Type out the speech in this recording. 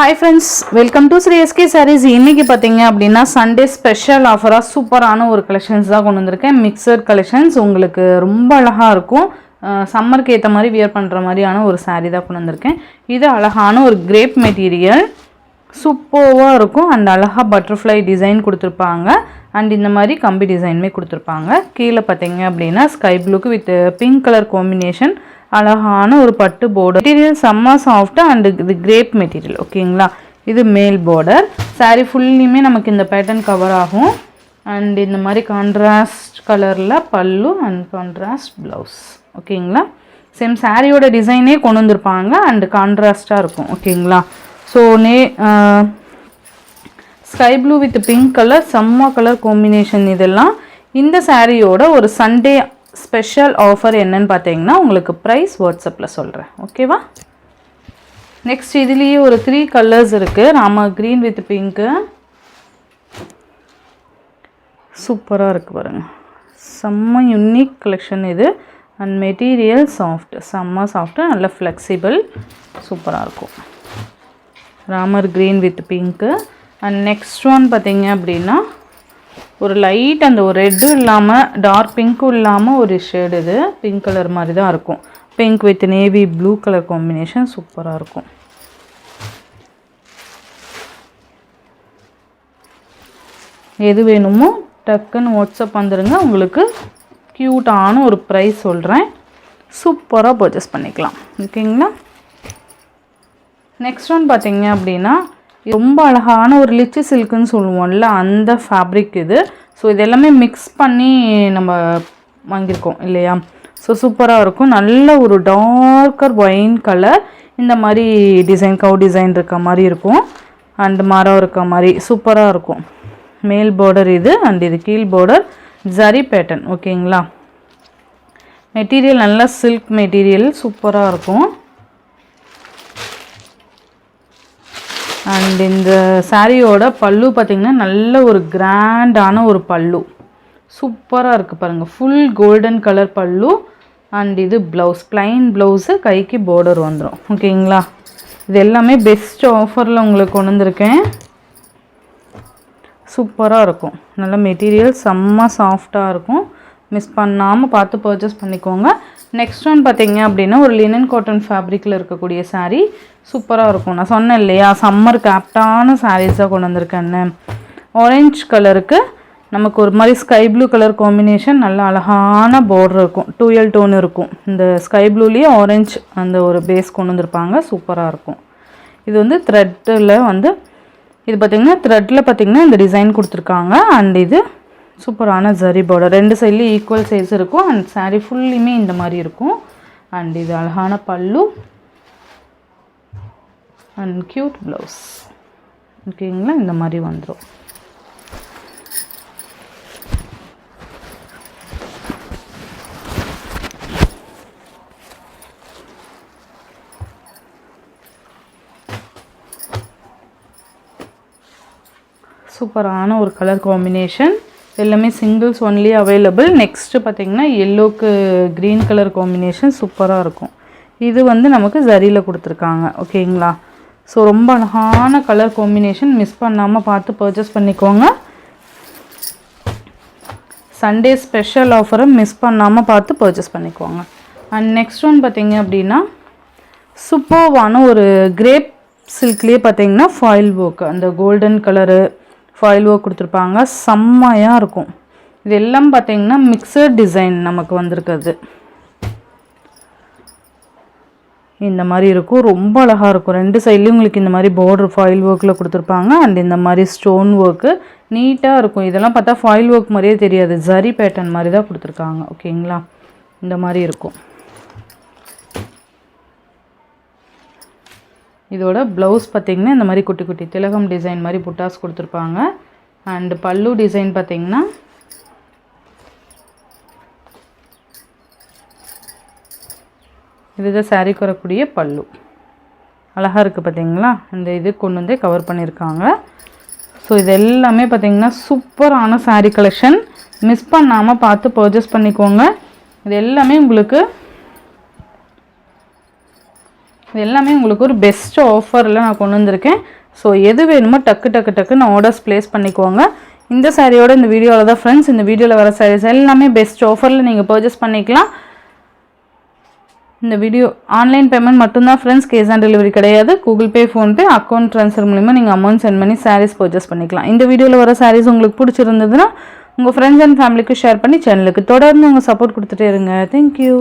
Hi friends, welcome to Sri SK Sarees. இன்னைக்கு பாத்தீங்க அப்படினா Sunday ஸ்பெஷல் ஆஃபரா சூப்பரான ஒரு கலெக்ஷன்ஸ் தான் கொண்டு வந்திருக்கேன். மிக்சட் கலெக்ஷன்ஸ் உங்களுக்கு ரொம்ப அழகா இருக்கும். சம்மருக்கு ஏத்த மாதிரி வியர் பண்ற மாதிரியான ஒரு saree தான் கொண்டு வந்திருக்கேன். இது அழகான ஒரு கிரேப் மெட்டீரியல். சூப்பரா இருக்கும். அந்த அழகா பட்டர்ஃப்ளை டிசைன் கொடுத்திருப்பாங்க. அண்ட் இந்த மாதிரி கம்பி டிசைன்மே கொடுத்திருப்பாங்க. கீழ பாத்தீங்க அப்படினா ஸ்கை ப்ளூக்கு வித் பிங்க் கலர் காம்பினேஷன். அழகான ஒரு பட்டு border. மெட்டீரியல் செம்ம சாஃப்ட் அண்ட் இது கிரேப் மெட்டீரியல். ஓகேங்களா? இது மேல் border. saree ஃபுல்லியுமே நமக்கு இந்த பேட்டர்ன் கவர் ஆகும். அண்ட் இந்த மாதிரி கான்ட்ராஸ்ட் கலர்ல பல்லு அண்ட் கான்ட்ராஸ்ட் ப்ளவுஸ். ஓகேங்களா? சேம் சாரியோட டிசைனே கொண்டு வந்திருப்பாங்க அண்ட் கான்ட்ராஸ்டா இருக்கும். ஓகேங்களா? So sky blue with pink colour செம்ம கலர் காம்பினேஷன். இதெல்லாம் இந்த சாரியோட ஒரு சண்டே ஸ்பெஷல் ஆஃபர் என்னன்னு பார்த்தீங்கன்னா உங்களுக்கு ப்ரைஸ் வாட்ஸ்அப்பில் சொல்கிறேன். ஓகேவா? நெக்ஸ்ட் இதுலேயே ஒரு 3 கலர்ஸ் இருக்குது. ராமா க்ரீன் வித் பிங்க்கு சூப்பராக இருக்குது பாருங்கள். செம்ம யூனிக் கலெக்ஷன் இது. அண்ட் மெட்டீரியல் சாஃப்ட், செம்ம சாஃப்ட்டு, நல்ல ஃப்ளெக்சிபிள், சூப்பராக இருக்கும். Ramar green with pink. And next one பார்த்தீங்க அப்படின்னா ஒரு லைட் அந்த ஒரு ரெட்டும் இல்லாமல் டார்க் பிங்க்கும் இல்லாமல் ஒரு ஷேடு. இது பிங்க் கலர் மாதிரி தான் இருக்கும். Pink with navy blue colour combination சூப்பராக இருக்கும். எது வேணுமோ டக்குன்னு வாட்ஸ்அப் வந்துடுங்க. உங்களுக்கு க்யூட்டான ஒரு ப்ரைஸ் சொல்கிறேன். சூப்பராக பர்ச்சேஸ் பண்ணிக்கலாம். ஓகேங்களா? நெக்ஸ்ட் ஒன் பார்த்தீங்க அப்படின்னா ரொம்ப அழகான ஒரு லிச்சி சில்க்குன்னு சொல்லுவோம்ல, அந்த ஃபேப்ரிக் இது. ஸோ இது எல்லாமே மிக்ஸ் பண்ணி நம்ம வாங்கியிருக்கோம் இல்லையா? ஸோ சூப்பராக இருக்கும். நல்ல ஒரு டார்க்கர் ஒயின் கலர், இந்த மாதிரி டிசைன் கவு டிசைன் இருக்க மாதிரி இருக்கும். அண்ட் மரம் இருக்க மாதிரி சூப்பராக இருக்கும். மேல் பார்டர் இது அண்ட் இது கீழ் பார்டர் ஜரி பேட்டர்ன். ஓகேங்களா? மெட்டீரியல் நல்லா சில்க் மெட்டீரியல் சூப்பராக இருக்கும். அண்ட் இந்த சாரியோட பல்லு பார்த்திங்கன்னா நல்ல ஒரு கிராண்டான ஒரு பல்லு சூப்பராக இருக்குது பாருங்கள். ஃபுல் கோல்டன் கலர் பல்லு. அண்ட் இது ப்ளவுஸ், ப்ளைன் ப்ளவுஸு, கைக்கு பார்டர் வந்துடும். ஓகேங்களா? இது எல்லாமே பெஸ்ட் ஆஃபரில் உங்களுக்கு கொண்டு வந்திருக்கேன். சூப்பராக இருக்கும். நல்ல மெட்டீரியல் செம்ம சாஃப்டாக இருக்கும். மிஸ் பண்ணாமல் பார்த்து பர்ச்சேஸ் பண்ணிக்கோங்க. நெக்ஸ்ட் ஒன் பார்த்தீங்க அப்படின்னா ஒரு லினன் காட்டன் ஃபேப்ரிக்கில் இருக்கக்கூடிய சாரீ சூப்பராக இருக்கும். நான் சொன்னேன் இல்லையா, சம்மருக்கு ஆப்டான சாரீஸாக கொண்டு வந்திருக்கேன்னு. ஆரஞ்ச் கலருக்கு நமக்கு ஒரு மாதிரி ஸ்கை ப்ளூ கலர் காம்பினேஷன், நல்ல அழகான பார்டர் இருக்கும். 2L டோன் இருக்கும். இந்த ஸ்கை ப்ளூலேயே ஆரஞ்ச் அந்த ஒரு பேஸ் கொண்டு வந்திருப்பாங்க. சூப்பராக இருக்கும். இது வந்து த்ரெட்டில் வந்து இது பார்த்திங்கன்னா த்ரெட்டில் பார்த்திங்கன்னா இந்த டிசைன் கொடுத்துருக்காங்க. அண்ட் இது சூப்பரான ஜரி பார்டர், 2 சைட்லேயும் ஈக்குவல் சைஸ் இருக்கும். அண்ட் சாரீ ஃபுல்லுமே இந்த மாதிரி இருக்கும். அண்ட் இது அழகான பல்லு அண்ட் க்யூட் ப்ளவுஸ். ஓகேங்களா? இந்த மாதிரி வந்துடும். சூப்பரான ஒரு கலர் காம்பினேஷன். எல்லாமே சிங்கிள்ஸ் ஒன்லி அவைலபிள். நெக்ஸ்ட்டு பார்த்திங்கன்னா எல்லோக்கு க்ரீன் கலர் காம்பினேஷன் சூப்பராக இருக்கும். இது வந்து நமக்கு ஜரியில் கொடுத்துருக்காங்க. ஓகேங்களா? ஸோ ரொம்ப அழகான கலர் காம்பினேஷன். மிஸ் பண்ணாமல் பார்த்து பர்ச்சேஸ் பண்ணிக்கோங்க. சண்டே ஸ்பெஷல் ஆஃபரை மிஸ் பண்ணாமல் பார்த்து பர்ச்சேஸ் பண்ணிக்கோங்க. அண்ட் நெக்ஸ்ட் ஒன் பார்த்திங்க அப்படின்னா சூப்பர்வான ஒரு கிரேப் சில்க்லேயே பார்த்திங்கன்னா ஃபாயில் ஒர்க், அந்த கோல்டன் கலரு ஃபாயில் ஒர்க் கொடுத்துருப்பாங்க. செம்மையாக இருக்கும். இது எல்லாம் பார்த்திங்கன்னா மிக்சட் டிசைன் நமக்கு வந்திருக்குது. இந்த மாதிரி இருக்கும். ரொம்ப அழகாக இருக்கும். 2 சைட்லேயும் உங்களுக்கு இந்த மாதிரி பார்டர் ஃபாயில் ஒர்க்கில் கொடுத்துருப்பாங்க. அண்ட் இந்த மாதிரி ஸ்டோன் ஒர்க்கு நீட்டாக இருக்கும். இதெல்லாம் பார்த்தா ஃபாயில் ஒர்க் மாதிரியே தெரியாது, ஜரி பேட்டர்ன் மாதிரி தான் கொடுத்துருக்காங்க. ஓகேங்களா? இந்த மாதிரி இருக்கும். இதோட ப்ளவுஸ் பார்த்திங்கன்னா இந்த மாதிரி குட்டி குட்டி திலகம் டிசைன் மாதிரி புட்டாஸ் கொடுத்துருப்பாங்க. அண்டு பல்லு டிசைன் பார்த்திங்கன்னா இதுதான் சாரீக்கு வரக்கூடிய பல்லு. அழகாக இருக்குது பார்த்திங்களா? இந்த இது கொண்டு வந்து கவர் பண்ணியிருக்காங்க. ஸோ இது எல்லாமே பார்த்திங்கன்னா சூப்பரான சாரீ கலெக்ஷன். மிஸ் பண்ணாமல் பார்த்து பர்ச்சேஸ் பண்ணிக்கோங்க. இது எல்லாமே உங்களுக்கு இது எல்லாமே உங்களுக்கு ஒரு பெஸ்ட் ஆஃபரில் நான் கொண்டு வந்திருக்கேன். ஸோ எது வேணுமோ டக்குன்னு ஆர்டர்ஸ் ப்ளேஸ் பண்ணிக்கோங்க. இந்த சாரியோட இந்த வீடியோவில் தான் ஃப்ரெண்ட்ஸ், இந்த வீடியோவில் வர சாரீஸ் எல்லாமே பெஸ்ட் ஆஃபரில் நீங்கள் பர்ச்சேஸ் பண்ணிக்கலாம். இந்த வீடியோ ஆன்லைன் பேமெண்ட் மட்டும்தான் ஃப்ரெண்ட்ஸ், கேஷ் ஆன் டெலிவரி கிடையாது. Google Pay, PhonePe, account transfer மூலிமா நீங்கள் அமௌண்ட் சென்ட் பண்ணி சாரீஸ் பர்ச்சேஸ் பண்ணிக்கலாம். இந்த வீடியோவில் வர சாரீஸ் உங்களுக்கு பிடிச்சிருந்ததுன்னா உங்கள் ஃப்ரெண்ட்ஸ் அண்ட் ஃபேமிலிக்கு ஷேர் பண்ணி சேனலுக்கு தொடர்ந்து உங்கள் சப்போர்ட் கொடுத்துட்டே இருங்க. தேங்க்யூ.